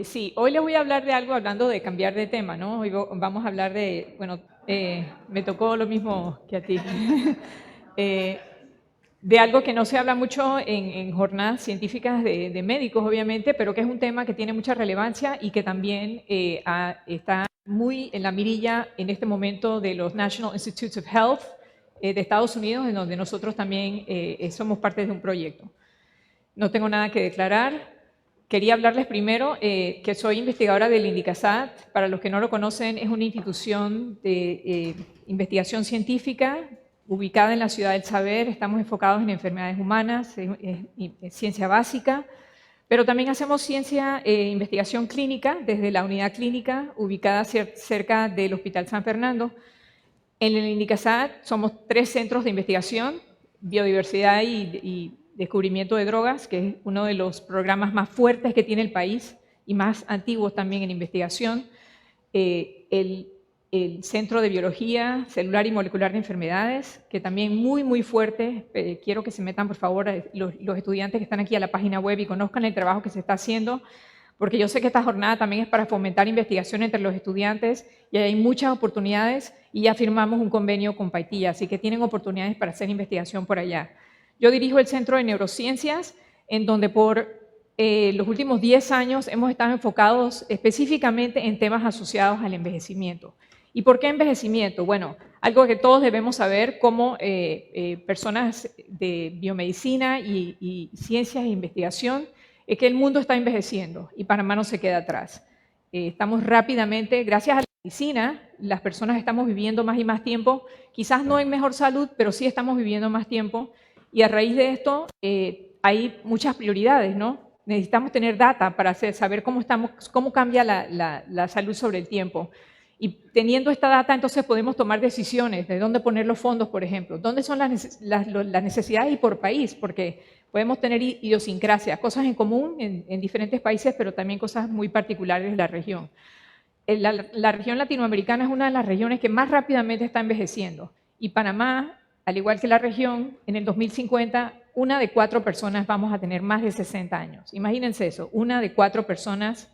Sí, hoy les voy a hablar de algo hablando de cambiar de tema, ¿no? Hoy vamos a hablar de, bueno, me tocó lo mismo que a ti, Eh, de algo que no se habla mucho en jornadas científicas de médicos, obviamente, pero que es un tema que tiene mucha relevancia y que también está muy en la mirilla en este momento de los National Institutes of Health de Estados Unidos, en donde nosotros también somos parte de un proyecto. No tengo nada que declarar. Quería hablarles primero que soy investigadora del INDICASAT. Para los que no lo conocen, es una institución de investigación científica ubicada en la Ciudad del Saber. Estamos enfocados en enfermedades humanas, es ciencia básica, pero también hacemos ciencia e investigación clínica desde la unidad clínica ubicada cerca del Hospital San Fernando. En el INDICASAT somos 3 centros de investigación, biodiversidad y descubrimiento de drogas, que es uno de los programas más fuertes que tiene el país y más antiguos también en investigación. El Centro de Biología Celular y Molecular de Enfermedades, que también muy fuerte. Quiero que se metan, por favor, los estudiantes que están aquí a la página web y conozcan el trabajo que se está haciendo, porque yo sé que esta jornada también es para fomentar investigación entre los estudiantes y hay muchas oportunidades y ya firmamos un convenio con Paitilla, así que tienen oportunidades para hacer investigación por allá. Yo dirijo el Centro de Neurociencias, en donde por los últimos 10 años hemos estado enfocados específicamente en temas asociados al envejecimiento. ¿Y por qué envejecimiento? Bueno, algo que todos debemos saber como personas de biomedicina y ciencias e investigación, es que el mundo está envejeciendo y Panamá no se queda atrás. Estamos rápidamente, gracias a la medicina, las personas estamos viviendo más y más tiempo, quizás no en mejor salud, pero sí estamos viviendo más tiempo y a raíz de esto hay muchas prioridades, ¿no? Necesitamos tener data para saber cómo cambia la salud sobre el tiempo. Y teniendo esta data, entonces podemos tomar decisiones de dónde poner los fondos, por ejemplo, dónde son las necesidades y por país, porque podemos tener idiosincrasias, cosas en común en diferentes países, pero también cosas muy particulares de la región. La región latinoamericana es una de las regiones que más rápidamente está envejeciendo y Panamá, al igual que la región, en el 2050, 1 de 4 personas vamos a tener más de 60 años. Imagínense eso, 1 de 4 personas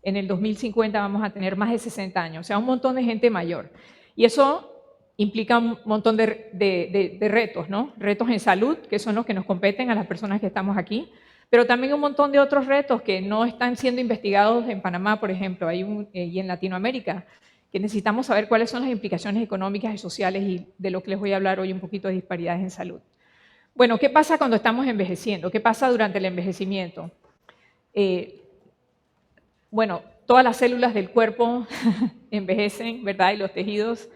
en el 2050 vamos a tener más de 60 años, o sea, un montón de gente mayor. Y eso implica un montón de retos, ¿no? Retos en salud, que son los que nos competen a las personas que estamos aquí, pero también un montón de otros retos que no están siendo investigados en Panamá, por ejemplo, y en Latinoamérica, que necesitamos saber cuáles son las implicaciones económicas y sociales y de lo que les voy a hablar hoy un poquito de disparidades en salud. Bueno, ¿qué pasa cuando estamos envejeciendo? ¿Qué pasa durante el envejecimiento? Bueno, todas las células del cuerpo envejecen, ¿verdad? Y los tejidos,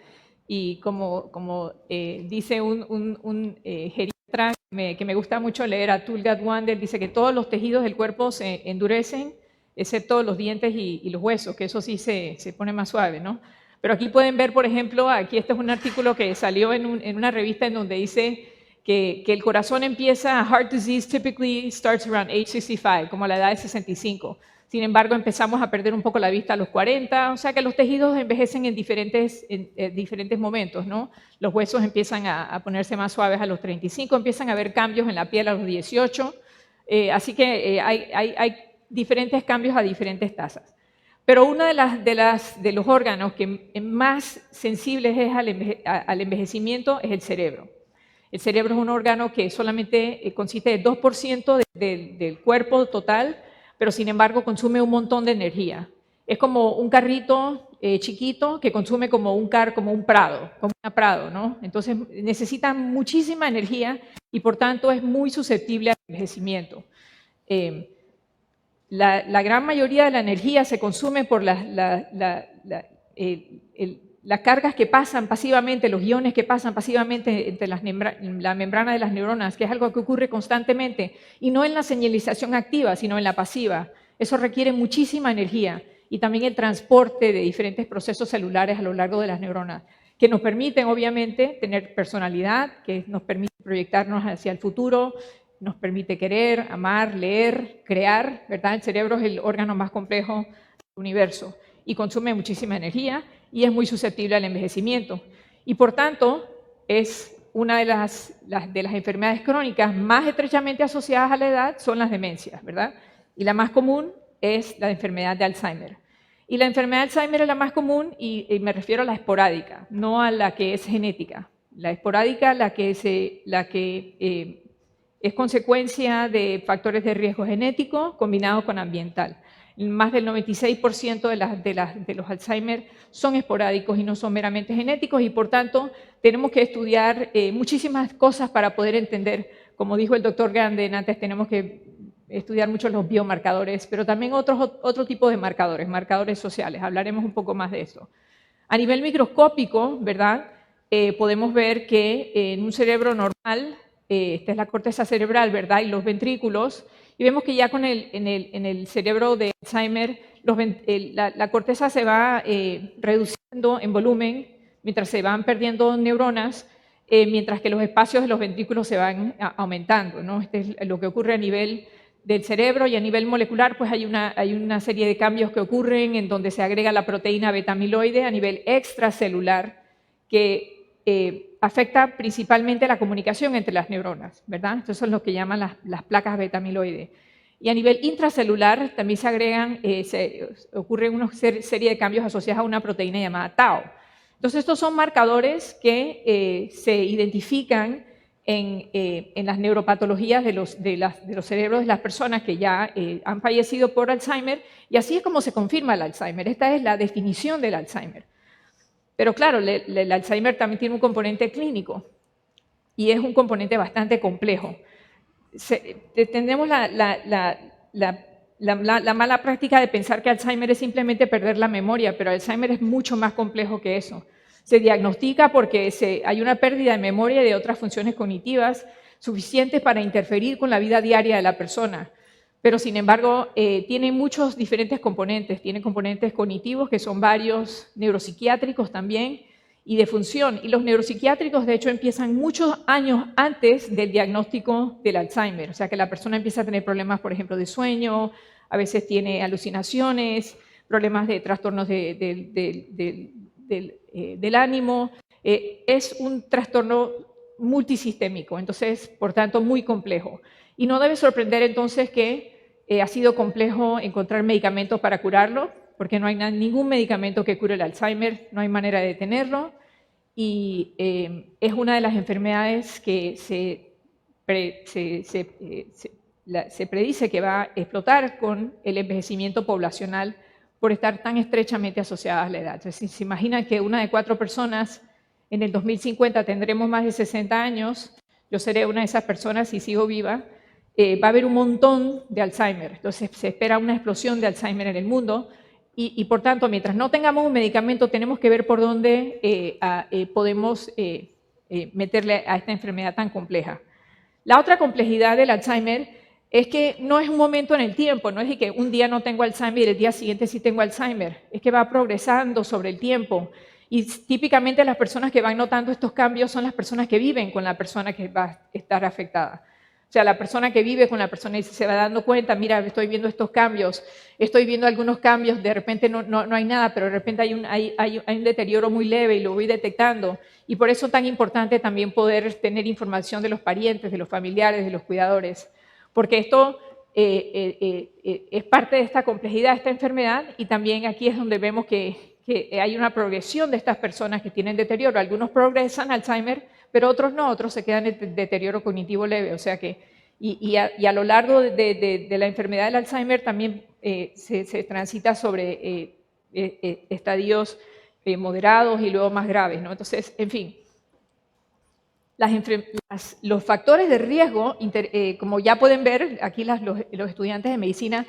y como dice un geriatra que me gusta mucho leer, Atul Gawande, dice que todos los tejidos del cuerpo se endurecen, excepto los dientes y los huesos, que eso sí se pone más suave, ¿no? Pero aquí pueden ver, por ejemplo, aquí este es un artículo que salió en una revista en donde dice que el corazón empieza, heart disease typically starts around age 65, como a la edad de 65. Sin embargo, empezamos a perder un poco la vista a los 40, o sea que los tejidos envejecen en diferentes momentos, ¿no? Los huesos empiezan a ponerse más suaves a los 35, empiezan a haber cambios en la piel a los 18, así que hay diferentes cambios a diferentes tasas. Pero uno de los órganos que más sensibles es al envejecimiento es el cerebro. El cerebro es un órgano que solamente consiste de 2% del cuerpo total, pero sin embargo consume un montón de energía. Es como un carrito chiquito que consume como un prado, como un prado, ¿no? Entonces necesita muchísima energía y por tanto es muy susceptible al envejecimiento. La gran mayoría de la energía se consume por las cargas que pasan pasivamente, los iones que pasan pasivamente entre la membrana de las neuronas, que es algo que ocurre constantemente, y no en la señalización activa, sino en la pasiva. Eso requiere muchísima energía y también el transporte de diferentes procesos celulares a lo largo de las neuronas, que nos permiten, obviamente, tener personalidad, que nos permite proyectarnos hacia el futuro, nos permite querer, amar, leer, crear, ¿verdad? El cerebro es el órgano más complejo del universo y consume muchísima energía y es muy susceptible al envejecimiento. Y por tanto, es una de las enfermedades crónicas más estrechamente asociadas a la edad son las demencias, ¿verdad? Y la más común es la enfermedad de Alzheimer. Y la enfermedad de Alzheimer es la más común y me refiero a la esporádica, no a la que es genética. La esporádica, la que es consecuencia de factores de riesgo genético combinados con ambiental. Más del 96% de los Alzheimer son esporádicos y no son meramente genéticos y por tanto tenemos que estudiar muchísimas cosas para poder entender, como dijo el doctor Ganden antes, tenemos que estudiar mucho los biomarcadores, pero también otro tipo de marcadores, marcadores sociales. Hablaremos un poco más de eso. A nivel microscópico, ¿verdad? Podemos ver que en un cerebro normal, esta es la corteza cerebral, ¿verdad? Y los ventrículos, y vemos que ya en el cerebro de Alzheimer, la corteza se va reduciendo en volumen mientras se van perdiendo neuronas, mientras que los espacios de los ventrículos se van aumentando, ¿no? Este es lo que ocurre a nivel del cerebro y a nivel molecular, pues hay una serie de cambios que ocurren en donde se agrega la proteína beta-amiloide a nivel extracelular que afecta principalmente la comunicación entre las neuronas, ¿verdad? Esto son lo que llaman las placas beta-amiloide. Y a nivel intracelular también se agregan, ocurre una serie de cambios asociados a una proteína llamada tau. Entonces estos son marcadores que se identifican en las neuropatologías de los cerebros de las personas que ya han fallecido por Alzheimer, y así es como se confirma el Alzheimer. Esta es la definición del Alzheimer. Pero claro, el Alzheimer también tiene un componente clínico y es un componente bastante complejo. Tenemos la mala práctica de pensar que Alzheimer es simplemente perder la memoria, pero Alzheimer es mucho más complejo que eso. Se diagnostica porque hay una pérdida de memoria y de otras funciones cognitivas suficientes para interferir con la vida diaria de la persona. Pero, sin embargo, tiene muchos diferentes componentes. Tiene componentes cognitivos, que son varios, neuropsiquiátricos también, y de función. Y los neuropsiquiátricos, de hecho, empiezan muchos años antes del diagnóstico del Alzheimer. O sea, que la persona empieza a tener problemas, por ejemplo, de sueño, a veces tiene alucinaciones, problemas de trastornos del ánimo. Es un trastorno multisistémico, entonces, por tanto, muy complejo. Y no debe sorprender entonces que ha sido complejo encontrar medicamentos para curarlo, porque no hay ningún medicamento que cure el Alzheimer, no hay manera de detenerlo, y es una de las enfermedades que se predice que va a explotar con el envejecimiento poblacional por estar tan estrechamente asociadas a la edad. Entonces, si se imaginan que una de 4 personas en el 2050 tendremos más de 60 años, yo seré una de esas personas si sigo viva, va a haber un montón de Alzheimer. Entonces, se espera una explosión de Alzheimer en el mundo y por tanto, mientras no tengamos un medicamento, tenemos que ver por dónde podemos meterle a esta enfermedad tan compleja. La otra complejidad del Alzheimer es que no es un momento en el tiempo, no es de que un día no tengo Alzheimer y el día siguiente sí tengo Alzheimer, es que va progresando sobre el tiempo. Y típicamente las personas que van notando estos cambios son las personas que viven con la persona que va a estar afectada. O sea, la persona que vive con la persona y se va dando cuenta, mira, estoy viendo estos cambios, estoy viendo algunos cambios, de repente no hay nada, pero de repente hay un deterioro muy leve y lo voy detectando. Y por eso es tan importante también poder tener información de los parientes, de los familiares, de los cuidadores, porque esto es parte de esta complejidad de esta enfermedad y también aquí es donde vemos que hay una progresión de estas personas que tienen deterioro. Algunos progresan Alzheimer, pero otros no, otros se quedan en deterioro cognitivo leve. O sea que, y a lo largo de la enfermedad del Alzheimer también se transita sobre estadios moderados y luego más graves, ¿no? Entonces, en fin, los factores de riesgo, como ya pueden ver aquí los estudiantes de medicina,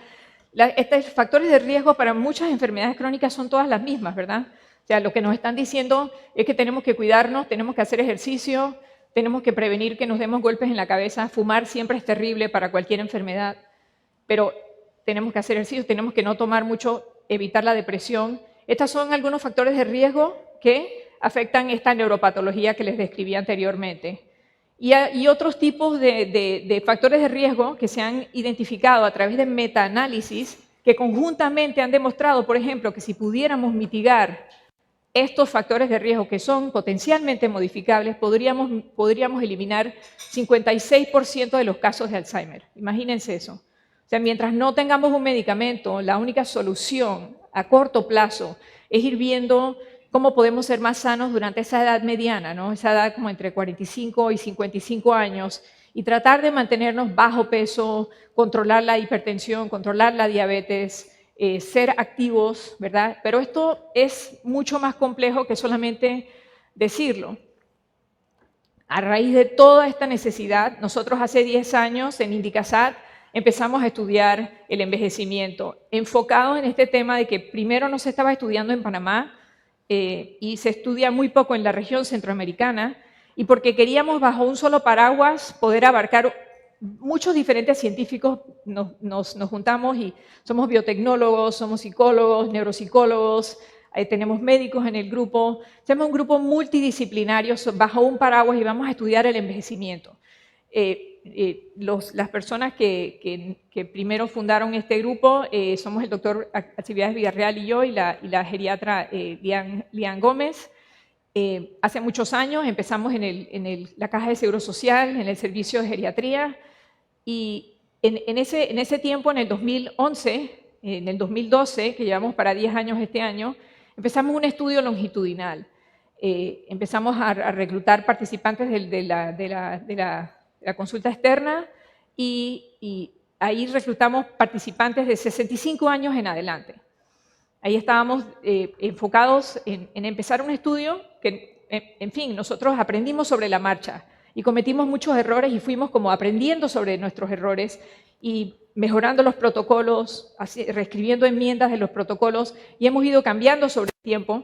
estos factores de riesgo para muchas enfermedades crónicas son todas las mismas, ¿verdad? O sea, lo que nos están diciendo es que tenemos que cuidarnos, tenemos que hacer ejercicio, tenemos que prevenir que nos demos golpes en la cabeza. Fumar siempre es terrible para cualquier enfermedad, pero tenemos que hacer ejercicio, tenemos que no tomar mucho, evitar la depresión. Estos son algunos factores de riesgo que afectan esta neuropatología que les describí anteriormente. Y otros tipos de factores de riesgo que se han identificado a través de metaanálisis que conjuntamente han demostrado, por ejemplo, que si pudiéramos mitigar estos factores de riesgo que son potencialmente modificables, podríamos eliminar 56% de los casos de Alzheimer. Imagínense eso. O sea, mientras no tengamos un medicamento, la única solución a corto plazo es ir viendo cómo podemos ser más sanos durante esa edad mediana, ¿no? Esa edad como entre 45 y 55 años, y tratar de mantenernos bajo peso, controlar la hipertensión, controlar la diabetes, ser activos, ¿verdad? Pero esto es mucho más complejo que solamente decirlo. A raíz de toda esta necesidad, nosotros hace 10 años en Indicasat empezamos a estudiar el envejecimiento, enfocado en este tema de que primero no se estaba estudiando en Panamá y se estudia muy poco en la región centroamericana, y porque queríamos bajo un solo paraguas poder abarcar muchos diferentes científicos, nos juntamos y somos biotecnólogos, somos psicólogos, neuropsicólogos, tenemos médicos en el grupo, somos un grupo multidisciplinario bajo un paraguas y vamos a estudiar el envejecimiento. Las personas que primero fundaron este grupo somos el doctor Alcibiades Villarreal y yo, y la geriatra Lian Gómez. Hace muchos años empezamos en la Caja de Seguro Social, en el servicio de geriatría, y en ese tiempo, en el 2011, en el 2012, que llevamos para 10 años este año, empezamos un estudio longitudinal. Empezamos a reclutar participantes de la consulta externa y ahí reclutamos participantes de 65 años en adelante. Ahí estábamos enfocados en empezar un estudio que, en fin, nosotros aprendimos sobre la marcha y cometimos muchos errores y fuimos como aprendiendo sobre nuestros errores y mejorando los protocolos, reescribiendo enmiendas de los protocolos, y hemos ido cambiando sobre el tiempo.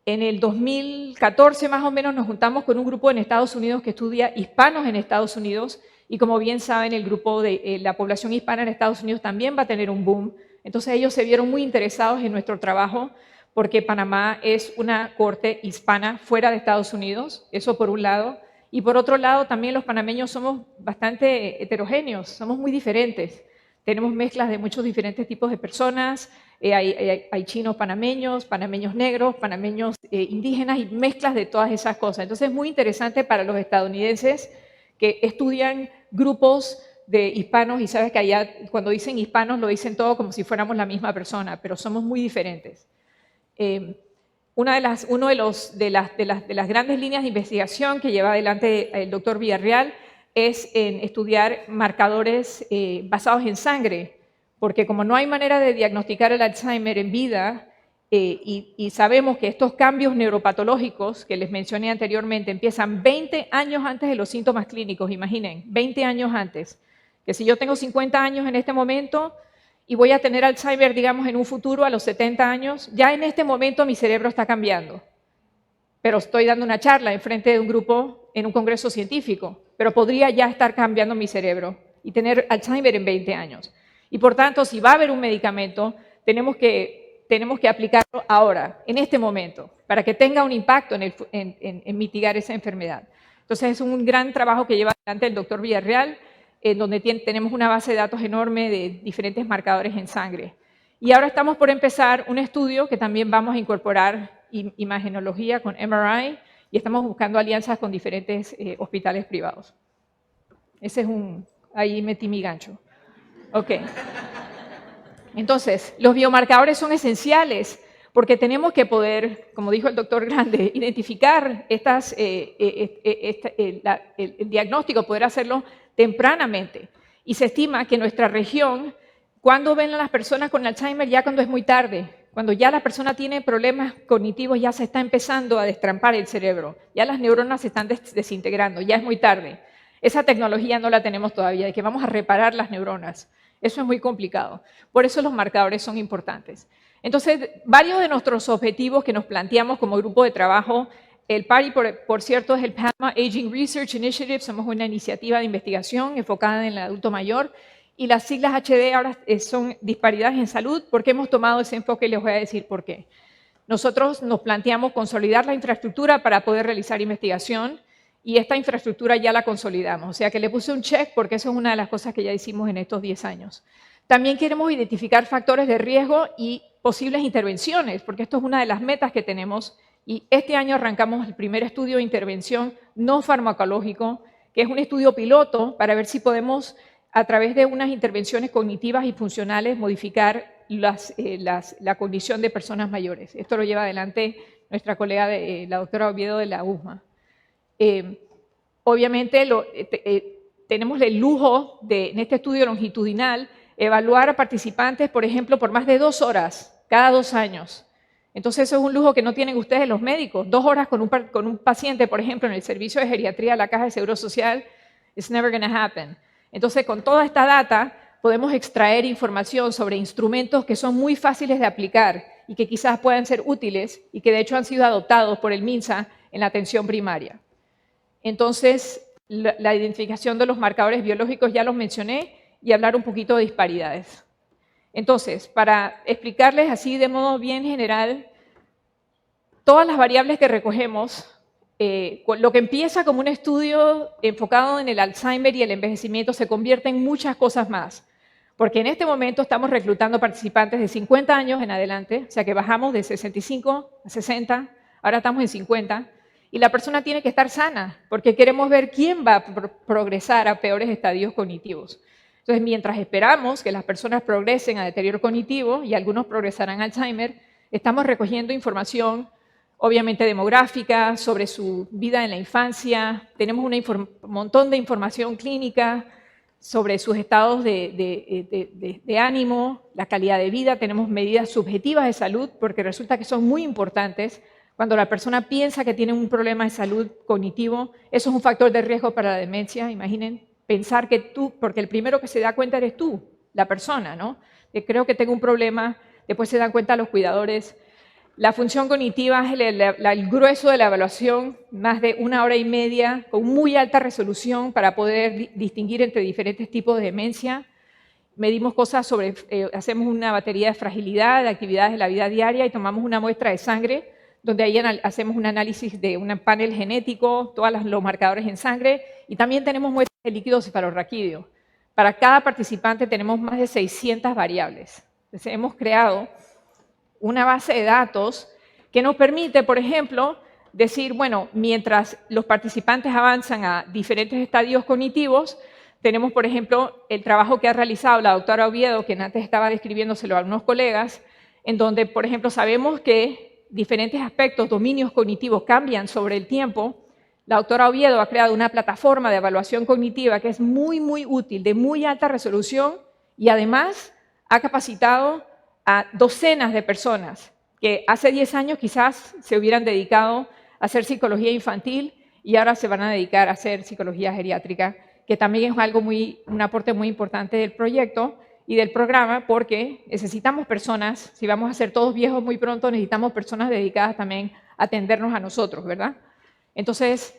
En el 2014 más o menos nos juntamos con un grupo en Estados Unidos que estudia hispanos en Estados Unidos, y como bien saben, el grupo de la población hispana en Estados Unidos también va a tener un boom. Entonces ellos se vieron muy interesados en nuestro trabajo porque Panamá es una corte hispana fuera de Estados Unidos, eso por un lado. Y por otro lado, también los panameños somos bastante heterogéneos, somos muy diferentes. Tenemos mezclas de muchos diferentes tipos de personas, hay chinos panameños, panameños negros, panameños indígenas, y mezclas de todas esas cosas. Entonces es muy interesante para los estadounidenses que estudian grupos de hispanos, y sabes que allá cuando dicen hispanos lo dicen todo como si fuéramos la misma persona, pero somos muy diferentes. Una de las grandes líneas de investigación que lleva adelante el doctor Villarreal es en estudiar marcadores basados en sangre, porque como no hay manera de diagnosticar el Alzheimer en vida, y sabemos que estos cambios neuropatológicos que les mencioné anteriormente empiezan 20 años antes de los síntomas clínicos, imaginen, 20 años antes. Que si yo tengo 50 años en este momento y voy a tener Alzheimer, digamos, en un futuro a los 70 años, ya en este momento mi cerebro está cambiando. Pero estoy dando una charla enfrente de un grupo en un congreso científico, pero podría ya estar cambiando mi cerebro y tener Alzheimer en 20 años. Y por tanto, si va a haber un medicamento, tenemos que aplicarlo ahora, en este momento, para que tenga un impacto en mitigar esa enfermedad. Entonces es un gran trabajo que lleva adelante el doctor Villarreal, en donde tenemos una base de datos enorme de diferentes marcadores en sangre. Y ahora estamos por empezar un estudio que también vamos a incorporar imagenología con MRI, y estamos buscando alianzas con diferentes hospitales privados. Ese es ahí metí mi gancho. Ok. Entonces, los biomarcadores son esenciales porque tenemos que poder, como dijo el doctor Grande, identificar el diagnóstico, poder hacerlo tempranamente. Y se estima que en nuestra región, cuando ven a las personas con Alzheimer, ya cuando es muy tarde, cuando ya la persona tiene problemas cognitivos, ya se está empezando a destrampar el cerebro, ya las neuronas se están desintegrando, ya es muy tarde. Esa tecnología no la tenemos todavía, de que vamos a reparar las neuronas. Eso es muy complicado. Por eso los marcadores son importantes. Entonces, varios de nuestros objetivos que nos planteamos como grupo de trabajo, el PARI, por cierto, es el PAMA Aging Research Initiative. Somos una iniciativa de investigación enfocada en el adulto mayor, y las siglas HD ahora son disparidades en salud. ¿Por qué hemos tomado ese enfoque? Les voy a decir por qué. Nosotros nos planteamos consolidar la infraestructura para poder realizar investigación, y esta infraestructura ya la consolidamos. O sea que le puse un check porque eso es una de las cosas que ya hicimos en estos 10 años. También queremos identificar factores de riesgo y posibles intervenciones, porque esto es una de las metas que tenemos. Y este año arrancamos el primer estudio de intervención no farmacológico, que es un estudio piloto para ver si podemos a través de unas intervenciones cognitivas y funcionales, modificar la cognición de personas mayores. Esto lo lleva adelante nuestra colega, la doctora Oviedo de la USMA. Obviamente tenemos el lujo de, en este estudio longitudinal, evaluar a participantes, por ejemplo, por más de 2 horas, cada 2 años. Entonces eso es un lujo que no tienen ustedes los médicos. 2 horas con un paciente, por ejemplo, en el servicio de geriatría de la Caja de Seguro Social, it's never going to happen. Entonces, con toda esta data, podemos extraer información sobre instrumentos que son muy fáciles de aplicar y que quizás puedan ser útiles y que de hecho han sido adoptados por el MINSA en la atención primaria. Entonces, la identificación de los marcadores biológicos ya los mencioné y hablar un poquito de disparidades. Entonces, para explicarles así de modo bien general, todas las variables que recogemos, lo que empieza como un estudio enfocado en el Alzheimer y el envejecimiento se convierte en muchas cosas más. Porque en este momento estamos reclutando participantes de 50 años en adelante, o sea que bajamos de 65 a 60, ahora estamos en 50, y la persona tiene que estar sana, porque queremos ver quién va a progresar a peores estadios cognitivos. Entonces, mientras esperamos que las personas progresen a deterioro cognitivo, y algunos progresarán a Alzheimer, estamos recogiendo información, obviamente demográfica, sobre su vida en la infancia, tenemos un montón de información clínica sobre sus estados de ánimo, la calidad de vida, tenemos medidas subjetivas de salud, porque resulta que son muy importantes. Cuando la persona piensa que tiene un problema de salud cognitivo, eso es un factor de riesgo para la demencia. Imaginen pensar que tú, porque el primero que se da cuenta eres tú, la persona, ¿no? Creo que tengo un problema, después se dan cuenta los cuidadores. La función cognitiva es el grueso de la evaluación, más de 1 hora y media, con muy alta resolución para poder distinguir entre diferentes tipos de demencia. Medimos cosas sobre, hacemos una batería de fragilidad, de actividades de la vida diaria y tomamos una muestra de sangre, donde ahí hacemos un análisis de un panel genético, todos los marcadores en sangre, y también tenemos muestras de líquido cefalorraquídeo. Para cada participante tenemos más de 600 variables. Entonces, hemos creado una base de datos que nos permite, por ejemplo, decir, bueno, mientras los participantes avanzan a diferentes estadios cognitivos, tenemos, por ejemplo, el trabajo que ha realizado la doctora Oviedo, que antes estaba describiéndoselo a algunos colegas, en donde, por ejemplo, sabemos que diferentes aspectos, dominios cognitivos cambian sobre el tiempo. La doctora Oviedo ha creado una plataforma de evaluación cognitiva que es muy, muy útil, de muy alta resolución, y además ha capacitado a docenas de personas que hace 10 años quizás se hubieran dedicado a hacer psicología infantil y ahora se van a dedicar a hacer psicología geriátrica, que también es algo un aporte muy importante del proyecto y del programa, porque necesitamos personas, si vamos a ser todos viejos muy pronto, necesitamos personas dedicadas también a atendernos a nosotros, ¿verdad? Entonces,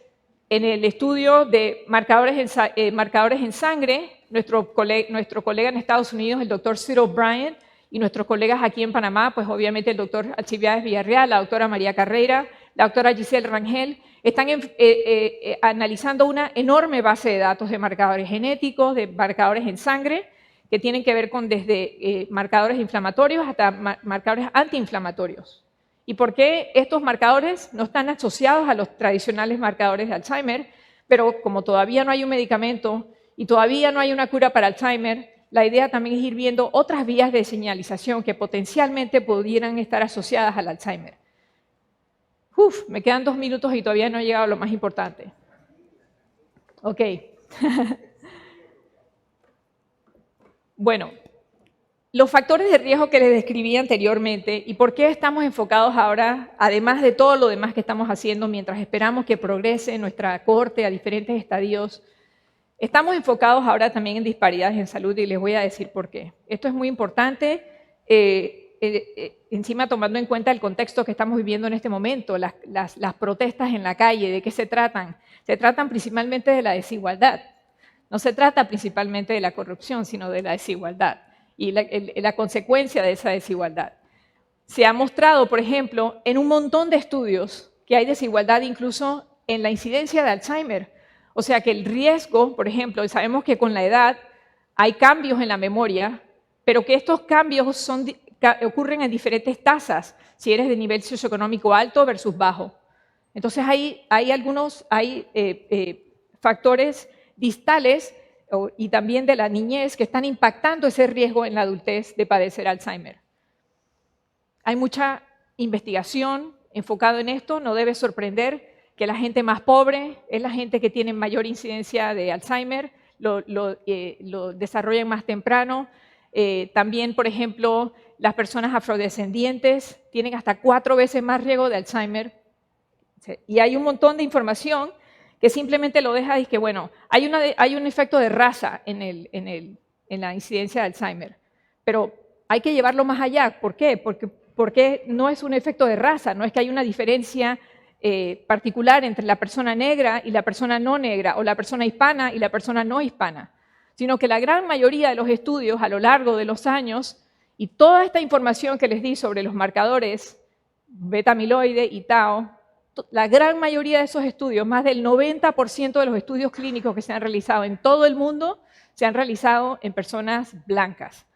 en el estudio de marcadores en sangre, nuestro colega en Estados Unidos, el doctor Cyril Bryant, y nuestros colegas aquí en Panamá, pues obviamente el doctor Alcibiades Villarreal, la doctora María Carreira, la doctora Giselle Rangel, están analizando una enorme base de datos de marcadores genéticos, de marcadores en sangre, que tienen que ver con desde marcadores inflamatorios hasta marcadores antiinflamatorios. ¿Y por qué estos marcadores no están asociados a los tradicionales marcadores de Alzheimer? Pero como todavía no hay un medicamento y todavía no hay una cura para Alzheimer, la idea también es ir viendo otras vías de señalización que potencialmente pudieran estar asociadas al Alzheimer. Me quedan 2 minutos y todavía no he llegado a lo más importante. Ok. Bueno, los factores de riesgo que les describí anteriormente y por qué estamos enfocados ahora, además de todo lo demás que estamos haciendo mientras esperamos que progrese nuestra cohorte a diferentes estadios. Estamos enfocados ahora también en disparidades en salud y les voy a decir por qué. Esto es muy importante, encima tomando en cuenta el contexto que estamos viviendo en este momento, las protestas en la calle, ¿de qué se tratan? Se tratan principalmente de la desigualdad. No se trata principalmente de la corrupción, sino de la desigualdad y la consecuencia de esa desigualdad. Se ha mostrado, por ejemplo, en un montón de estudios que hay desigualdad incluso en la incidencia de Alzheimer. O sea que el riesgo, por ejemplo, sabemos que con la edad hay cambios en la memoria, pero que estos cambios ocurren en diferentes tasas, si eres de nivel socioeconómico alto versus bajo. Entonces hay algunos factores distales y también de la niñez que están impactando ese riesgo en la adultez de padecer Alzheimer. Hay mucha investigación enfocada en esto, no debe sorprender que la gente más pobre es la gente que tiene mayor incidencia de Alzheimer, lo desarrollan más temprano. También, por ejemplo, las personas afrodescendientes tienen hasta 4 veces más riesgo de Alzheimer. Y hay un montón de información que simplemente lo deja y que, bueno, hay un efecto de raza en la incidencia de Alzheimer, pero hay que llevarlo más allá. ¿Por qué? Porque no es un efecto de raza, no es que hay una diferencia particular entre la persona negra y la persona no negra, o la persona hispana y la persona no hispana, sino que la gran mayoría de los estudios a lo largo de los años y toda esta información que les di sobre los marcadores beta-amiloide y tau, la gran mayoría de esos estudios, más del 90% de los estudios clínicos que se han realizado en todo el mundo, se han realizado en personas blancas,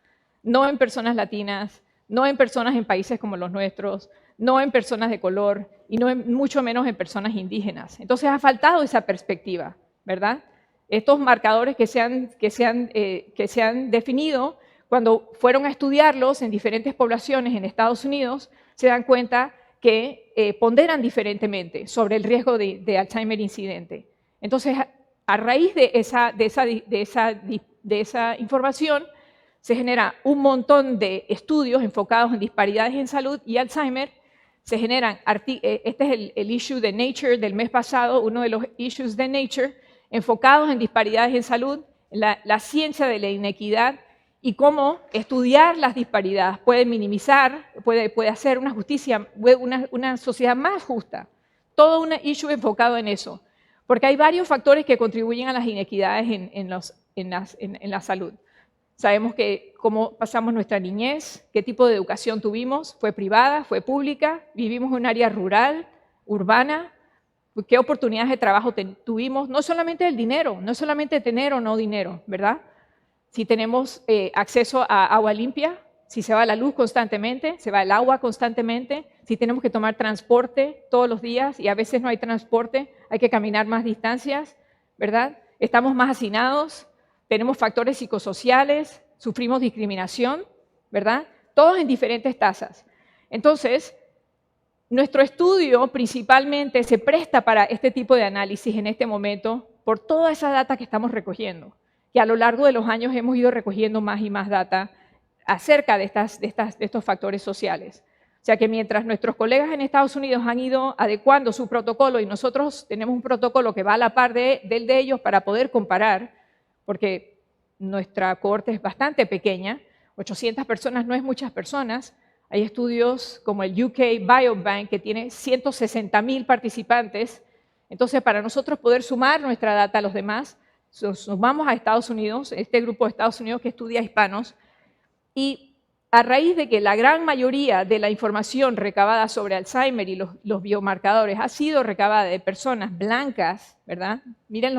no en personas latinas, no en personas en países como los nuestros, no en personas de color y mucho menos en personas indígenas. Entonces ha faltado esa perspectiva, ¿verdad? Estos marcadores que se han definido, cuando fueron a estudiarlos en diferentes poblaciones en Estados Unidos, se dan cuenta que ponderan diferentemente sobre el riesgo de Alzheimer incidente. Entonces, a raíz de esa información, se genera un montón de estudios enfocados en disparidades en salud y Alzheimer. Se generan, este es el issue de Nature del mes pasado, uno de los issues de Nature, enfocados en disparidades en salud, la ciencia de la inequidad y cómo estudiar las disparidades puede minimizar, puede hacer una justicia, una sociedad más justa. Todo un issue enfocado en eso, porque hay varios factores que contribuyen a las inequidades en la salud. Sabemos cómo pasamos nuestra niñez, qué tipo de educación tuvimos, fue privada, fue pública, vivimos en un área rural, urbana, qué oportunidades de trabajo tuvimos, no solamente el dinero, no solamente tener o no dinero, ¿verdad? Si tenemos acceso a agua limpia, si se va la luz constantemente, se va el agua constantemente, si tenemos que tomar transporte todos los días y a veces no hay transporte, hay que caminar más distancias, ¿verdad? Estamos más hacinados, tenemos factores psicosociales, sufrimos discriminación, ¿verdad? Todos en diferentes tasas. Entonces, nuestro estudio principalmente se presta para este tipo de análisis en este momento por toda esa data que estamos recogiendo, que a lo largo de los años hemos ido recogiendo más y más data acerca de estos factores sociales. O sea que mientras nuestros colegas en Estados Unidos han ido adecuando su protocolo y nosotros tenemos un protocolo que va a la par del de ellos para poder comparar, porque nuestra cohorte es bastante pequeña, 800 personas no es muchas personas. Hay estudios como el UK Biobank que tiene 160,000 participantes. Entonces, para nosotros poder sumar nuestra data a los demás, sumamos a Estados Unidos, este grupo de Estados Unidos que estudia hispanos, y a raíz de que la gran mayoría de la información recabada sobre Alzheimer y los biomarcadores ha sido recabada de personas blancas, ¿verdad? Miren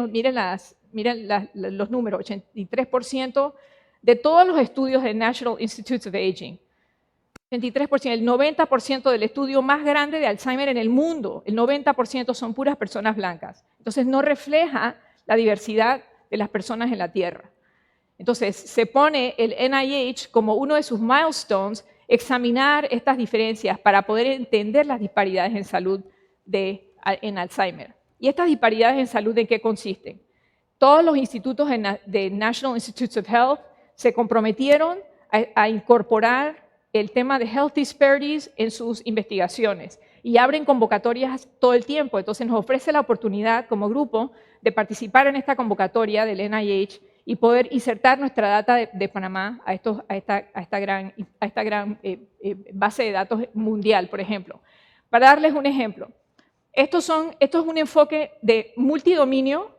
los números, 83% de todos los estudios de National Institutes of Aging. 83%, el 90% del estudio más grande de Alzheimer en el mundo, el 90% son puras personas blancas. Entonces no refleja la diversidad de las personas en la Tierra. Entonces se pone el NIH como uno de sus milestones examinar estas diferencias para poder entender las disparidades en salud en Alzheimer. ¿Y estas disparidades en salud en qué consisten? Todos los institutos de National Institutes of Health se comprometieron a incorporar el tema de Health Disparities en sus investigaciones y abren convocatorias todo el tiempo. Entonces nos ofrece la oportunidad como grupo de participar en esta convocatoria del NIH y poder insertar nuestra data de Panamá a esta gran base de datos mundial, por ejemplo. Para darles un ejemplo, esto es un enfoque de multidominio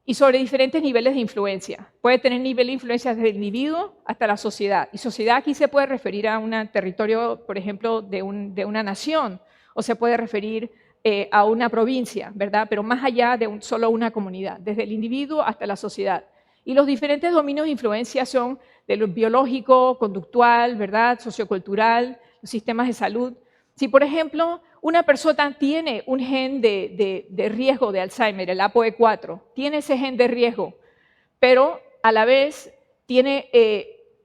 y sobre diferentes niveles de influencia. Puede tener nivel de influencia desde el individuo hasta la sociedad. Y sociedad aquí se puede referir a un territorio, por ejemplo, de una nación, o se puede referir a una provincia, ¿verdad? Pero más allá de solo una comunidad, desde el individuo hasta la sociedad. Y los diferentes dominios de influencia son de lo biológico, conductual, ¿verdad? Sociocultural, los sistemas de salud. Si, por ejemplo, una persona tiene un gen de riesgo de Alzheimer, el APOE4, tiene ese gen de riesgo, pero a la vez tiene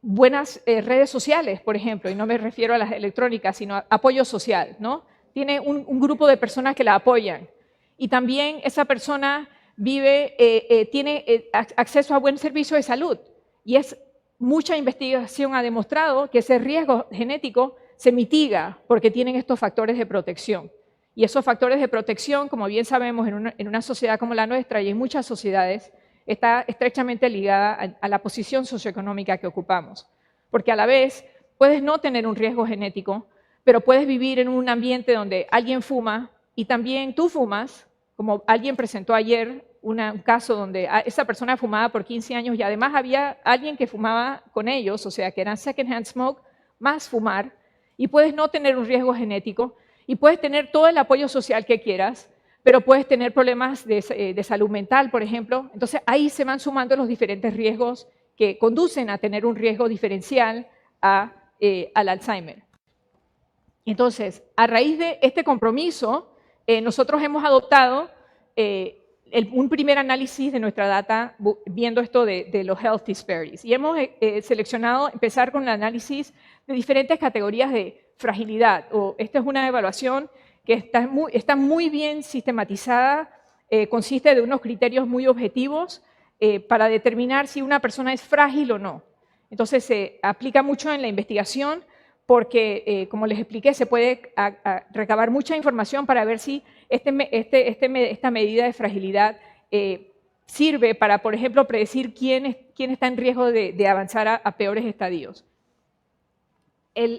buenas redes sociales, por ejemplo, y no me refiero a las electrónicas, sino a apoyo social, ¿no? Tiene un grupo de personas que la apoyan. Y también esa persona tiene acceso a buen servicio de salud. Y mucha investigación ha demostrado que ese riesgo genético se mitiga porque tienen estos factores de protección. Y esos factores de protección, como bien sabemos, en una sociedad como la nuestra y en muchas sociedades, está estrechamente ligada a la posición socioeconómica que ocupamos. Porque a la vez puedes no tener un riesgo genético, pero puedes vivir en un ambiente donde alguien fuma y también tú fumas, como alguien presentó ayer un caso donde esa persona fumaba por 15 años y además había alguien que fumaba con ellos, o sea, que eran second-hand smoke, más fumar, y puedes no tener un riesgo genético y puedes tener todo el apoyo social que quieras, pero puedes tener problemas de salud mental, por ejemplo. Entonces, ahí se van sumando los diferentes riesgos que conducen a tener un riesgo diferencial al Alzheimer. Entonces, a raíz de este compromiso, nosotros hemos adoptado un primer análisis de nuestra data viendo esto de los health disparities. Y hemos seleccionado empezar con el análisis de diferentes categorías de fragilidad. Esta es una evaluación que está muy bien sistematizada, consiste de unos criterios muy objetivos para determinar si una persona es frágil o no. Entonces, se aplica mucho en la investigación porque, como les expliqué, se puede recabar mucha información para ver si esta medida de fragilidad sirve para, por ejemplo, predecir quién está en riesgo de avanzar a peores estadios.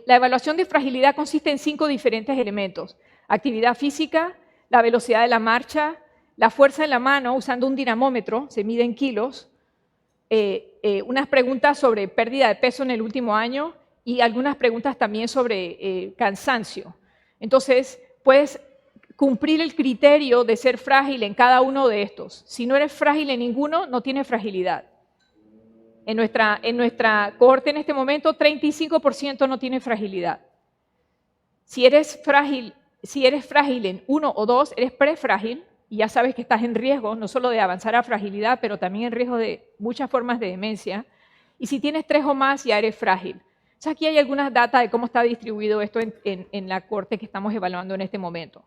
La evaluación de fragilidad consiste en 5 diferentes elementos: actividad física, la velocidad de la marcha, la fuerza en la mano usando un dinamómetro, se mide en kilos, unas preguntas sobre pérdida de peso en el último año y algunas preguntas también sobre cansancio. Entonces, puedes cumplir el criterio de ser frágil en cada uno de estos. Si no eres frágil en ninguno, no tienes fragilidad. En nuestra cohorte en este momento, 35% no tiene fragilidad. Si eres frágil en 1 o 2, eres prefrágil y ya sabes que estás en riesgo no solo de avanzar a fragilidad, pero también en riesgo de muchas formas de demencia. Y si tienes 3 o más, ya eres frágil. Entonces, aquí hay algunas datas de cómo está distribuido esto en la cohorte que estamos evaluando en este momento.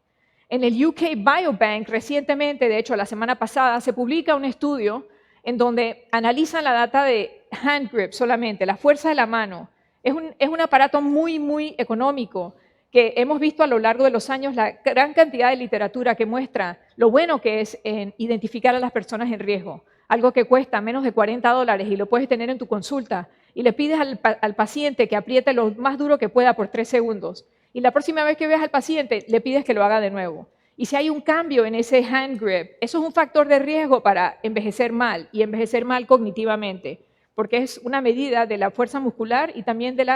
En el UK Biobank, recientemente, de hecho la semana pasada, se publica un estudio en donde analizan la data de hand grip solamente, la fuerza de la mano. Es un aparato muy, muy económico que hemos visto a lo largo de los años la gran cantidad de literatura que muestra lo bueno que es en identificar a las personas en riesgo. Algo que cuesta menos de $40 y lo puedes tener en tu consulta. Y le pides al paciente que apriete lo más duro que pueda por 3 segundos. Y la próxima vez que veas al paciente, le pides que lo haga de nuevo. Y si hay un cambio en ese hand grip, eso es un factor de riesgo para envejecer mal y envejecer mal cognitivamente, porque es una medida de la fuerza muscular y también del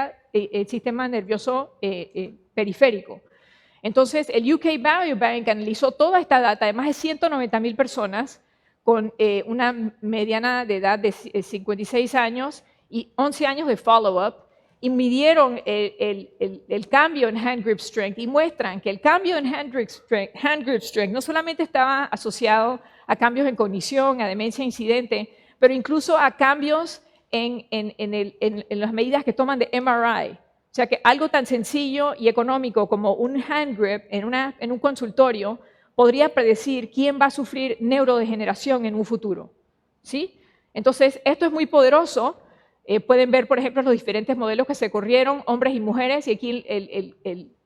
sistema nervioso periférico. Entonces, el UK Biobank analizó toda esta data de más de 190,000 personas con una mediana de edad de 56 años y 11 años de follow-up, y midieron el cambio en hand grip strength y muestran que el cambio en hand grip strength no solamente estaba asociado a cambios en cognición, a demencia incidente, pero incluso a cambios en las medidas que toman de MRI. O sea que algo tan sencillo y económico como un hand grip en un consultorio podría predecir quién va a sufrir neurodegeneración en un futuro. ¿Sí? Entonces, esto es muy poderoso. Pueden ver, por ejemplo, los diferentes modelos que se corrieron, hombres y mujeres, y aquí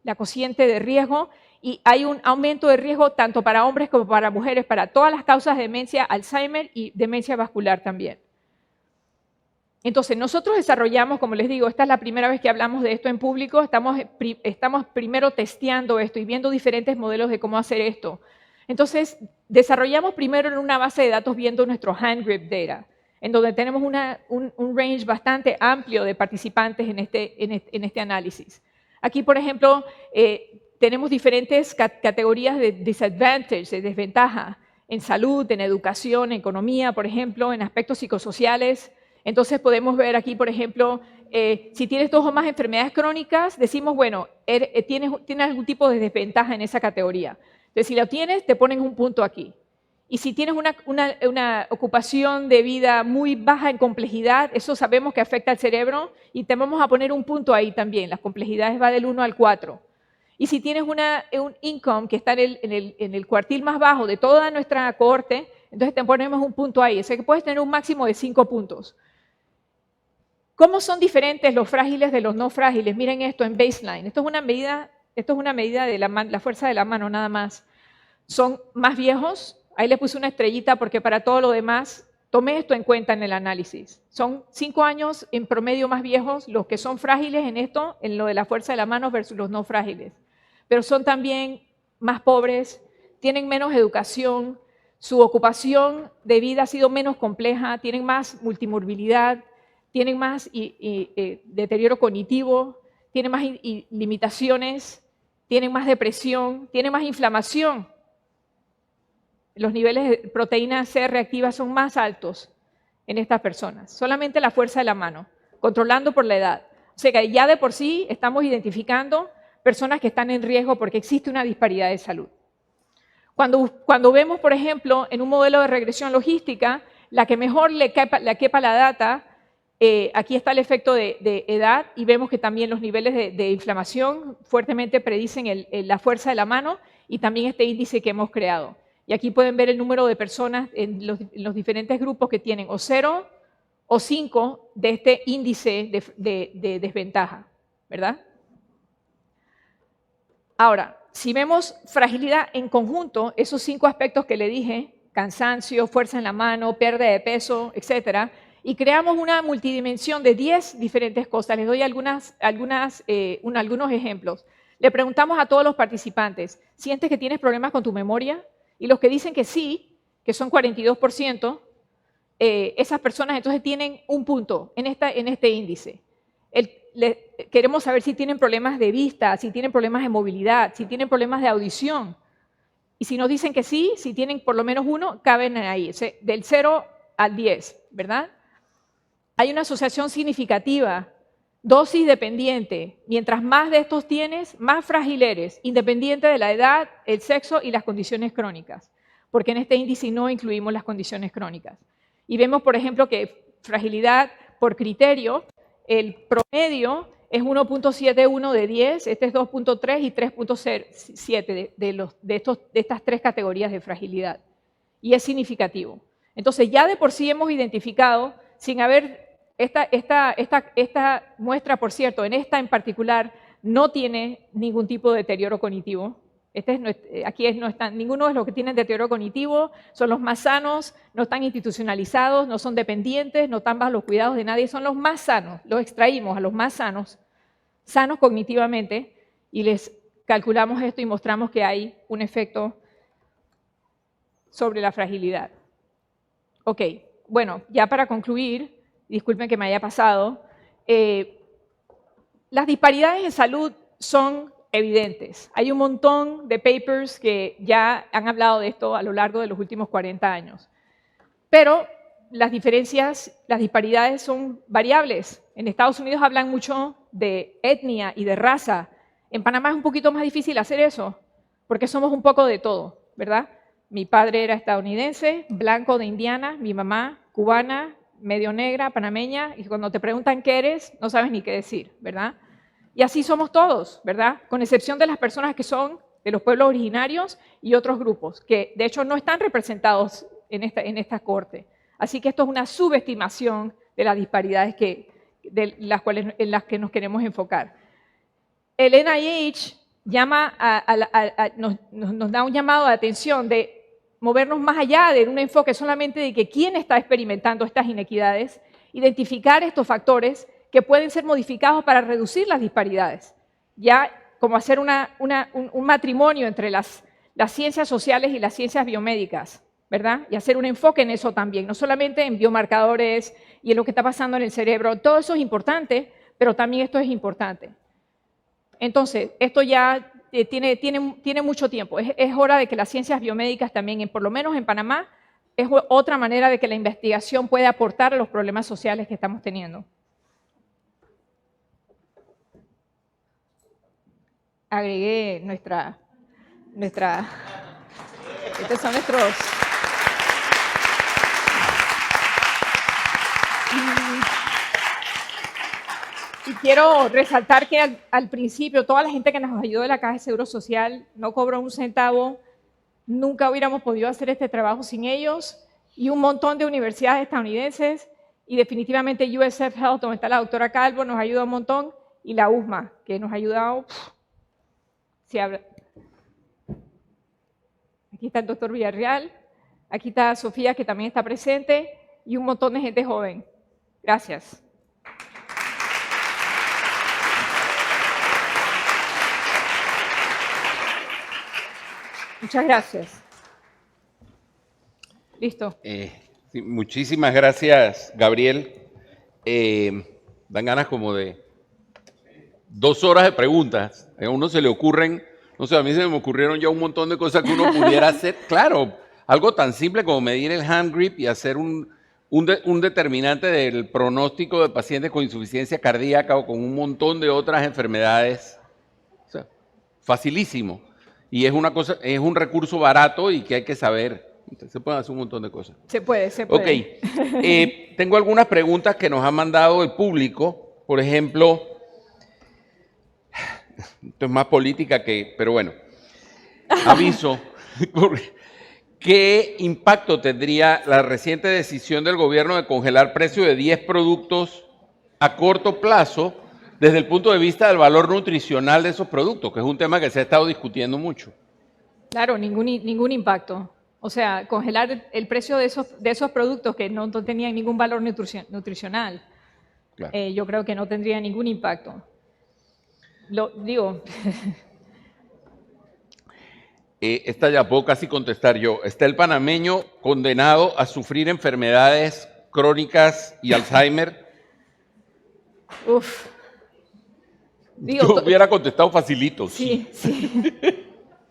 la cociente de riesgo, y hay un aumento de riesgo tanto para hombres como para mujeres, para todas las causas de demencia, Alzheimer y demencia vascular también. Entonces, nosotros desarrollamos, como les digo, esta es la primera vez que hablamos de esto en público, estamos primero testeando esto y viendo diferentes modelos de cómo hacer esto. Entonces, desarrollamos primero en una base de datos viendo nuestro hand grip data, en donde tenemos un range bastante amplio de participantes en este análisis. Aquí, por ejemplo, tenemos diferentes categorías de disadvantage, de desventaja, en salud, en educación, en economía, por ejemplo, en aspectos psicosociales. Entonces podemos ver aquí, por ejemplo, si tienes 2 o más enfermedades crónicas, decimos, bueno, tienes algún tipo de desventaja en esa categoría. Entonces, si lo tienes, te ponen un punto aquí. Y si tienes una ocupación de vida muy baja en complejidad, eso sabemos que afecta al cerebro y te vamos a poner un punto ahí también. Las complejidades va del 1 al 4. Y si tienes un income que está en el cuartil más bajo de toda nuestra cohorte, entonces te ponemos un punto ahí. O sea que puedes tener un máximo de 5 puntos. ¿Cómo son diferentes los frágiles de los no frágiles? Miren esto en baseline. Esto es una medida de la fuerza de la mano nada más. Son más viejos. Ahí le puse una estrellita porque para todo lo demás, tomé esto en cuenta en el análisis. Son 5 años en promedio más viejos los que son frágiles en esto, en lo de la fuerza de la mano versus los no frágiles. Pero son también más pobres, tienen menos educación, su ocupación de vida ha sido menos compleja, tienen más multimorbilidad, tienen más deterioro cognitivo, tienen más limitaciones, tienen más depresión, tienen más inflamación. Los niveles de proteína C reactiva son más altos en estas personas. Solamente la fuerza de la mano, controlando por la edad. O sea que ya de por sí estamos identificando personas que están en riesgo porque existe una disparidad de salud. Cuando vemos, por ejemplo, en un modelo de regresión logística, la que mejor le quepa la data, aquí está el efecto de edad y vemos que también los niveles de inflamación fuertemente predicen la fuerza de la mano y también este índice que hemos creado. Y aquí pueden ver el número de personas en los diferentes grupos que tienen o 0 o 5 de este índice de desventaja, ¿verdad? Ahora, si vemos fragilidad en conjunto, esos 5 aspectos que le dije, cansancio, fuerza en la mano, pérdida de peso, etcétera, y creamos una multidimensión de 10 diferentes cosas. Les doy algunos ejemplos. Le preguntamos a todos los participantes, ¿sientes que tienes problemas con tu memoria? Y los que dicen que sí, que son 42%, esas personas entonces tienen un punto en este índice. Queremos saber si tienen problemas de vista, si tienen problemas de movilidad, si tienen problemas de audición. Y si nos dicen que sí, si tienen por lo menos uno, caben ahí, del 0 al 10, ¿verdad? Hay una asociación significativa, dosis dependiente. Mientras más de estos tienes, más frágil eres, independiente de la edad, el sexo y las condiciones crónicas. Porque en este índice no incluimos las condiciones crónicas. Y vemos, por ejemplo, que fragilidad por criterio, el promedio es 1.71 de 10, este es 2.3 y 3.7 de estas 3 categorías de fragilidad. Y es significativo. Entonces, ya de por sí hemos identificado, sin haber, esta muestra, por cierto, en esta en particular, no tiene ningún tipo de deterioro cognitivo. Ninguno de los que tienen deterioro cognitivo son los más sanos, no están institucionalizados, no son dependientes, no están bajo los cuidados de nadie, son los más sanos. Los extraímos a los más sanos cognitivamente, y les calculamos esto y mostramos que hay un efecto sobre la fragilidad. Ok, bueno, ya para concluir, disculpen que me haya pasado, las disparidades en salud son evidentes. Hay un montón de papers que ya han hablado de esto a lo largo de los últimos 40 años. Pero las disparidades son variables. En Estados Unidos hablan mucho de etnia y de raza. En Panamá es un poquito más difícil hacer eso, porque somos un poco de todo, ¿verdad? Mi padre era estadounidense, blanco de Indiana, mi mamá cubana, medio negra, panameña, y cuando te preguntan qué eres, no sabes ni qué decir, ¿verdad? Y así somos todos, ¿verdad? Con excepción de las personas que son de los pueblos originarios y otros grupos, que de hecho no están representados en esta corte. Así que esto es una subestimación de las disparidades en las que nos queremos enfocar. El NIH nos da un llamado de atención de movernos más allá de un enfoque solamente de que quién está experimentando estas inequidades, identificar estos factores que pueden ser modificados para reducir las disparidades. Ya como hacer un matrimonio entre las ciencias sociales y las ciencias biomédicas, ¿verdad? Y hacer un enfoque en eso también, no solamente en biomarcadores y en lo que está pasando en el cerebro. Todo eso es importante, pero también esto es importante. Entonces, esto ya tiene mucho tiempo. Es hora de que las ciencias biomédicas también, por lo menos en Panamá, es otra manera de que la investigación pueda aportar a los problemas sociales que estamos teniendo. Agregué estos son nuestros Y quiero resaltar que al principio toda la gente que nos ayudó de la Caja de Seguro Social no cobró un centavo, nunca hubiéramos podido hacer este trabajo sin ellos, y un montón de universidades estadounidenses, y definitivamente USF Health, donde está la doctora Calvo, nos ayuda un montón, y la USMA, que nos ha ayudado. Aquí está el doctor Villarreal, aquí está Sofía, que también está presente, y un montón de gente joven. Gracias. Muchas gracias. Listo. Sí, muchísimas gracias, Gabriel. Dan ganas como de 2 horas de preguntas. A uno se le ocurren, no sé, a mí se me ocurrieron ya un montón de cosas que uno pudiera hacer. Claro, algo tan simple como medir el hand grip y hacer un determinante del pronóstico de pacientes con insuficiencia cardíaca o con un montón de otras enfermedades. O sea, facilísimo. Y es una cosa, es un recurso barato y que hay que saber. Entonces, se pueden hacer un montón de cosas. Se puede. Ok. Tengo algunas preguntas que nos ha mandado el público. Por ejemplo, esto es más política que, pero bueno, aviso. ¿Qué impacto tendría la reciente decisión del gobierno de congelar precios de 10 productos a corto plazo desde el punto de vista del valor nutricional de esos productos, que es un tema que se ha estado discutiendo mucho? Claro, ningún impacto. O sea, congelar el precio de esos productos que no tenían ningún valor nutricional, Claro. yo creo que no tendría ningún impacto. Lo digo. Esta ya puedo casi contestar yo. ¿Está el panameño condenado a sufrir enfermedades crónicas y Alzheimer? Uf. Yo hubiera contestado facilito. Sí.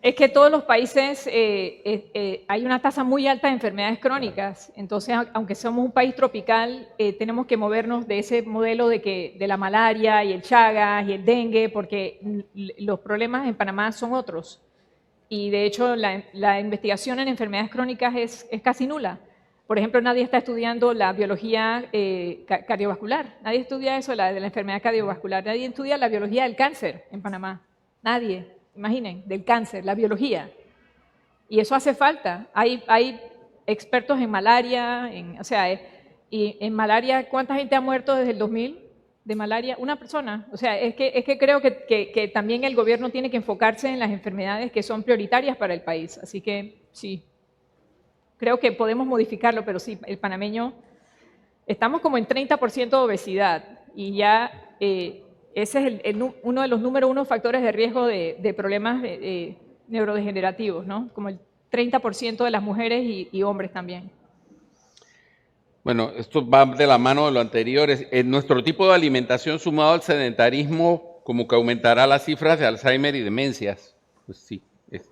Es que todos los países hay una tasa muy alta de enfermedades crónicas. Entonces, aunque somos un país tropical, tenemos que movernos de ese modelo de la malaria y el Chagas y el dengue, porque los problemas en Panamá son otros. Y de hecho, la investigación en enfermedades crónicas es casi nula. Por ejemplo, nadie está estudiando la biología cardiovascular. Nadie estudia eso, de la enfermedad cardiovascular. Nadie estudia la biología del cáncer en Panamá. Nadie. Imaginen, del cáncer, la biología. Y eso hace falta. Hay expertos en malaria, y en malaria, ¿cuánta gente ha muerto desde el 2000 de malaria? Una persona. O sea, es que creo que también el gobierno tiene que enfocarse en las enfermedades que son prioritarias para el país. Así que sí, creo que podemos modificarlo, pero sí, el panameño, estamos como en 30% de obesidad y ya ese es uno de los número 1 factores de riesgo de problemas neurodegenerativos, ¿no? Como el 30% de las mujeres y hombres también. Bueno, esto va de la mano de lo anterior. Nuestro tipo de alimentación sumado al sedentarismo como que aumentará las cifras de Alzheimer y demencias. Pues sí, es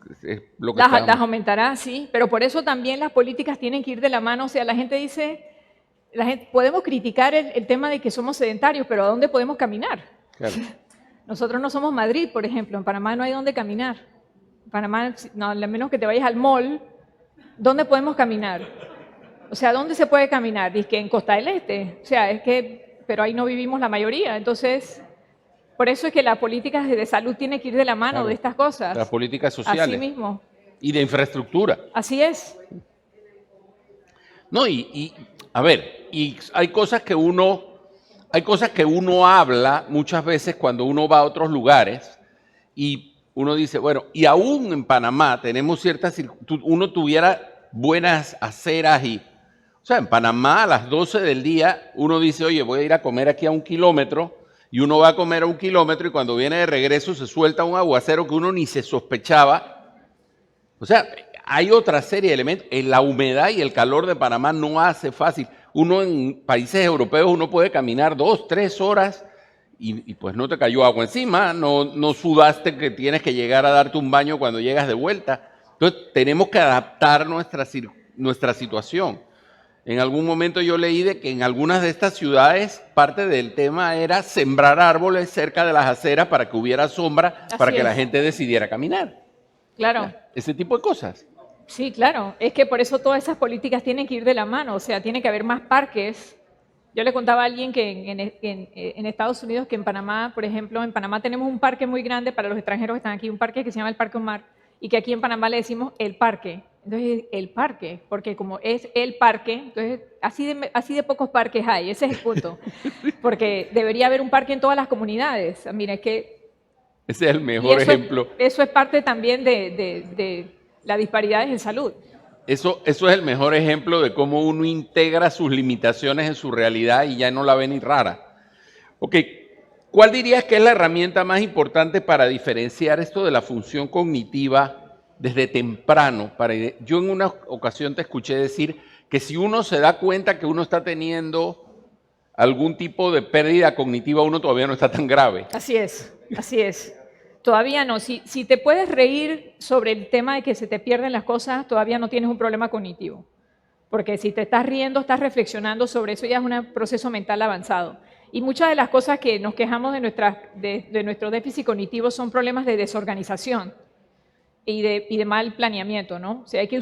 lo que las aumentará, sí, pero por eso también las políticas tienen que ir de la mano. O sea, la gente dice, podemos criticar el tema de que somos sedentarios, pero ¿a dónde podemos caminar? Claro. Nosotros no somos Madrid, por ejemplo. En Panamá no hay dónde caminar. En Panamá, no, a menos que te vayas al mall, ¿dónde podemos caminar? O sea, ¿dónde se puede caminar? Dice que en Costa del Este. O sea, pero ahí no vivimos la mayoría. Entonces, por eso es que las políticas de salud tienen que ir de la mano de estas cosas. Las políticas sociales. Así mismo. Y de infraestructura. Así es. No, a ver, y hay cosas que uno habla muchas veces cuando uno va a otros lugares y uno dice, bueno, y aún en Panamá tenemos uno tuviera buenas aceras o sea, en Panamá a las 12 del día uno dice, oye, voy a ir a comer aquí a 1 kilómetro y uno va a comer a 1 kilómetro y cuando viene de regreso se suelta un aguacero que uno ni se sospechaba. O sea, hay otra serie de elementos. La humedad y el calor de Panamá no hace fácil. Uno en países europeos uno puede caminar 2, 3 horas y pues no te cayó agua encima, no sudaste que tienes que llegar a darte un baño cuando llegas de vuelta. Entonces tenemos que adaptar nuestra situación. En algún momento yo leí de que en algunas de estas ciudades parte del tema era sembrar árboles cerca de las aceras para que hubiera sombra, para que la gente decidiera caminar. Claro. Ese tipo de cosas. Sí, claro. Es que por eso todas esas políticas tienen que ir de la mano. O sea, tiene que haber más parques Yo le contaba a alguien que en Estados Unidos, que en Panamá, por ejemplo, en Panamá tenemos un parque muy grande para los extranjeros que están aquí, un parque que se llama el Parque Omar, y que aquí en Panamá le decimos el parque. Entonces, el parque, porque como es el parque, entonces así de pocos parques hay, ese es el punto. Porque debería haber un parque en todas las comunidades. Mira, es que Ese es el y mejor ejemplo. eso es parte también de las disparidades en salud. Eso es el mejor ejemplo de cómo uno integra sus limitaciones en su realidad y ya no la ve ni rara. Ok, ¿cuál dirías que es la herramienta más importante para diferenciar esto de la función cognitiva desde temprano? Yo en una ocasión te escuché decir que si uno se da cuenta que uno está teniendo algún tipo de pérdida cognitiva, uno todavía no está tan grave. Así es, así es. Todavía no. Si te puedes reír sobre el tema de que se te pierden las cosas, todavía no tienes un problema cognitivo. Porque si te estás riendo, estás reflexionando sobre eso, ya es un proceso mental avanzado. Y muchas de las cosas que nos quejamos de nuestro déficit cognitivo son problemas de desorganización y de mal planeamiento, ¿no? O sea, hay que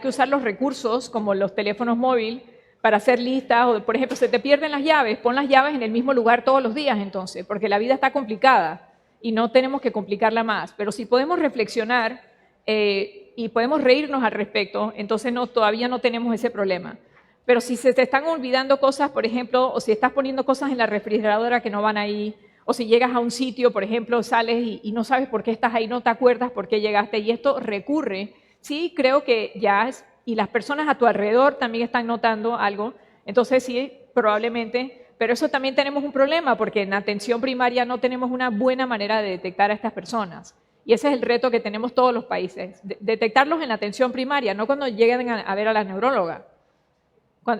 usar los recursos como los teléfonos móviles para hacer listas, o por ejemplo, se te pierden las llaves, pon las llaves en el mismo lugar todos los días entonces, porque la vida está complicada y no tenemos que complicarla más. Pero si podemos reflexionar y podemos reírnos al respecto, entonces todavía no tenemos ese problema. Pero si se te están olvidando cosas, por ejemplo, o si estás poniendo cosas en la refrigeradora que no van ahí, o si llegas a un sitio, por ejemplo, sales y no sabes por qué estás ahí, no te acuerdas por qué llegaste, y esto recurre, sí, creo que y las personas a tu alrededor también están notando algo, entonces sí, probablemente, pero eso también tenemos un problema, porque en atención primaria no tenemos una buena manera de detectar a estas personas. Y ese es el reto que tenemos todos los países, detectarlos en la atención primaria, no cuando lleguen a ver a la neuróloga.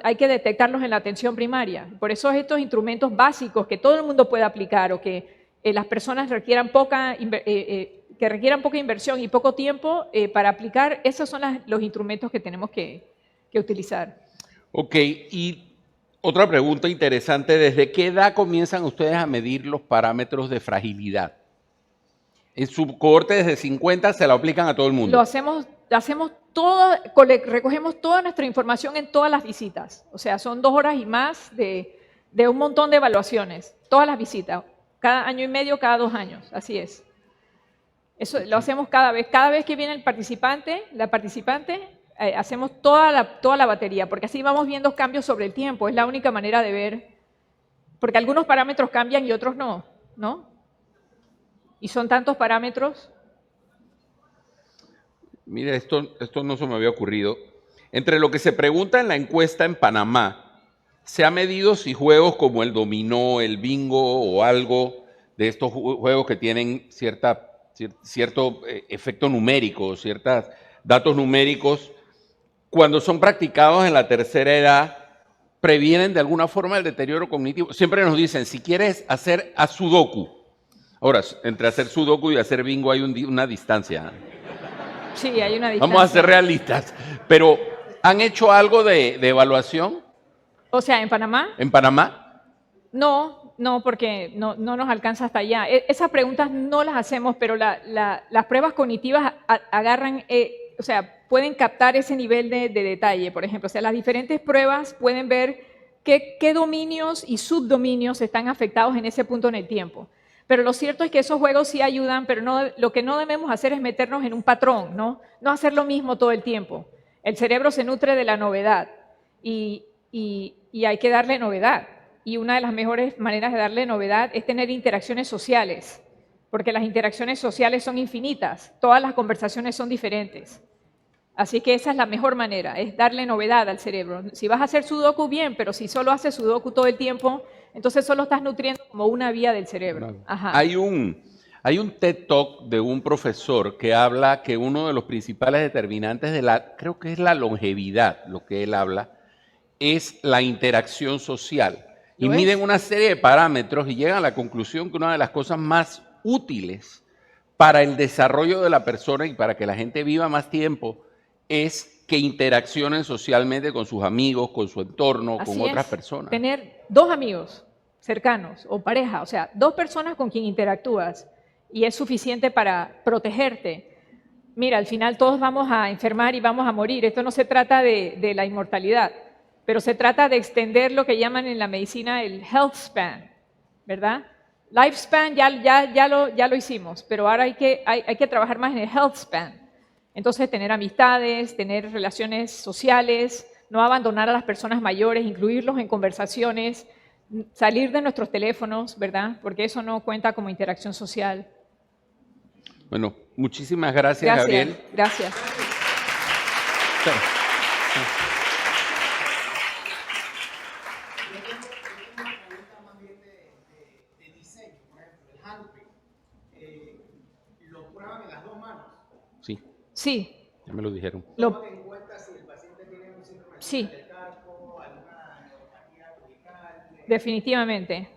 Hay que detectarlos en la atención primaria. Por eso estos instrumentos básicos que todo el mundo pueda aplicar o que las personas requieran que requieran poca inversión y poco tiempo para aplicar, esos son los instrumentos que tenemos que utilizar. Ok, y otra pregunta interesante, ¿desde qué edad comienzan ustedes a medir los parámetros de fragilidad? En su cohorte desde 50 se lo aplican a todo el mundo. Lo hacemos recogemos toda nuestra información en todas las visitas. O sea, son 2 horas y más de un montón de evaluaciones, todas las visitas, cada año y medio, cada 2 años, así es. Eso lo hacemos cada vez que viene el participante, la participante, hacemos toda la batería, porque así vamos viendo cambios sobre el tiempo, es la única manera de ver, porque algunos parámetros cambian y otros no, ¿no? Y son tantos parámetros. Mire, esto no se me había ocurrido. Entre lo que se pregunta en la encuesta en Panamá, se ha medido si juegos como el dominó, el bingo o algo de estos juegos que tienen cierto efecto numérico, ciertos datos numéricos, cuando son practicados en la tercera edad, previenen de alguna forma el deterioro cognitivo. Siempre nos dicen, si quieres haz sudoku. Ahora, entre hacer sudoku y hacer bingo hay una distancia. Sí, hay una distancia. Vamos a ser realistas. Pero, ¿han hecho algo de evaluación? O sea, ¿en Panamá? ¿En Panamá? No, porque no nos alcanza hasta allá. Esas preguntas no las hacemos, pero las pruebas cognitivas agarran, o sea, pueden captar ese nivel de detalle, por ejemplo. O sea, las diferentes pruebas pueden ver qué dominios y subdominios están afectados en ese punto en el tiempo. Pero lo cierto es que esos juegos sí ayudan, pero lo que no debemos hacer es meternos en un patrón, ¿no? No hacer lo mismo todo el tiempo. El cerebro se nutre de la novedad y hay que darle novedad. Y una de las mejores maneras de darle novedad es tener interacciones sociales, porque las interacciones sociales son infinitas, todas las conversaciones son diferentes. Así que esa es la mejor manera, es darle novedad al cerebro. Si vas a hacer sudoku, bien, pero si solo haces sudoku todo el tiempo, entonces solo estás nutriendo como una vía del cerebro. Ajá. Hay un TED Talk de un profesor que habla que uno de los principales determinantes creo que es la longevidad, lo que él habla, es la interacción social. Y miden una serie de parámetros y llegan a la conclusión que una de las cosas más útiles para el desarrollo de la persona y para que la gente viva más tiempo es que interaccionen socialmente con sus amigos, con su entorno, con otras personas. Tener 2 amigos cercanos o pareja, o sea, 2 personas con quien interactúas y es suficiente para protegerte. Mira, al final todos vamos a enfermar y vamos a morir. Esto no se trata de la inmortalidad, pero se trata de extender lo que llaman en la medicina el health span, ¿verdad? Lifespan ya lo hicimos, pero ahora hay que trabajar más en el health span. Entonces, tener amistades, tener relaciones sociales, no abandonar a las personas mayores, incluirlos en conversaciones, salir de nuestros teléfonos, ¿verdad? Porque eso no cuenta como interacción social. Bueno, muchísimas gracias, Gabriel. Gracias. Sí. ¿Lo prueban en las dos manos? Sí, Sí. ya me lo dijeron. ¿Toman en cuenta si el paciente tiene un síndrome Sí. del carpo, alguna neuropatía cervical? Definitivamente.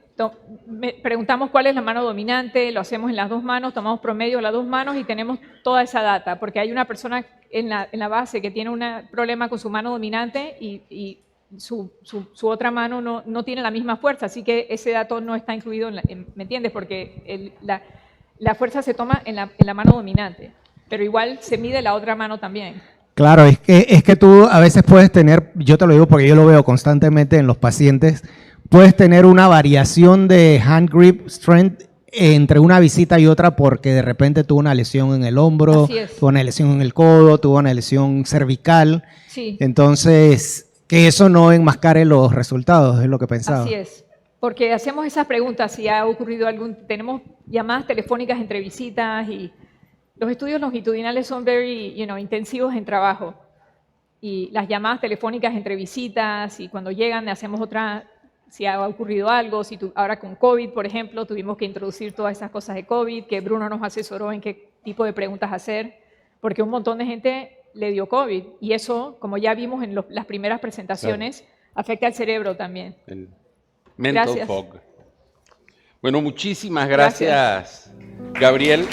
Preguntamos cuál es la mano dominante, lo hacemos en las dos manos, tomamos promedio de las dos manos y tenemos toda esa data, porque hay una persona en la base que tiene un problema con su mano dominante y su otra mano no tiene la misma fuerza, así que ese dato no está incluido, ¿me entiendes? Porque la fuerza se toma en la mano dominante, pero igual se mide la otra mano también. Claro, es que tú a veces puedes tener, yo te lo digo porque yo lo veo constantemente en los pacientes, puedes tener una variación de hand grip strength entre una visita y otra porque de repente tuvo una lesión en el hombro, Así es. tuvo una lesión en el codo, tuvo una lesión cervical. Sí. Entonces, que eso no enmascare los resultados, es lo que pensaba. Así es, porque hacemos esas preguntas si ha ocurrido tenemos llamadas telefónicas entre visitas y los estudios longitudinales son intensivos en trabajo y las llamadas telefónicas entre visitas y cuando llegan hacemos otra, si ha ocurrido algo, ahora con COVID, por ejemplo, tuvimos que introducir todas esas cosas de COVID, que Bruno nos asesoró en qué tipo de preguntas hacer, porque un montón de gente le dio COVID y eso, como ya vimos en las primeras presentaciones, afecta al cerebro también. El mental Gracias. fog. Bueno, muchísimas gracias, Gabriel.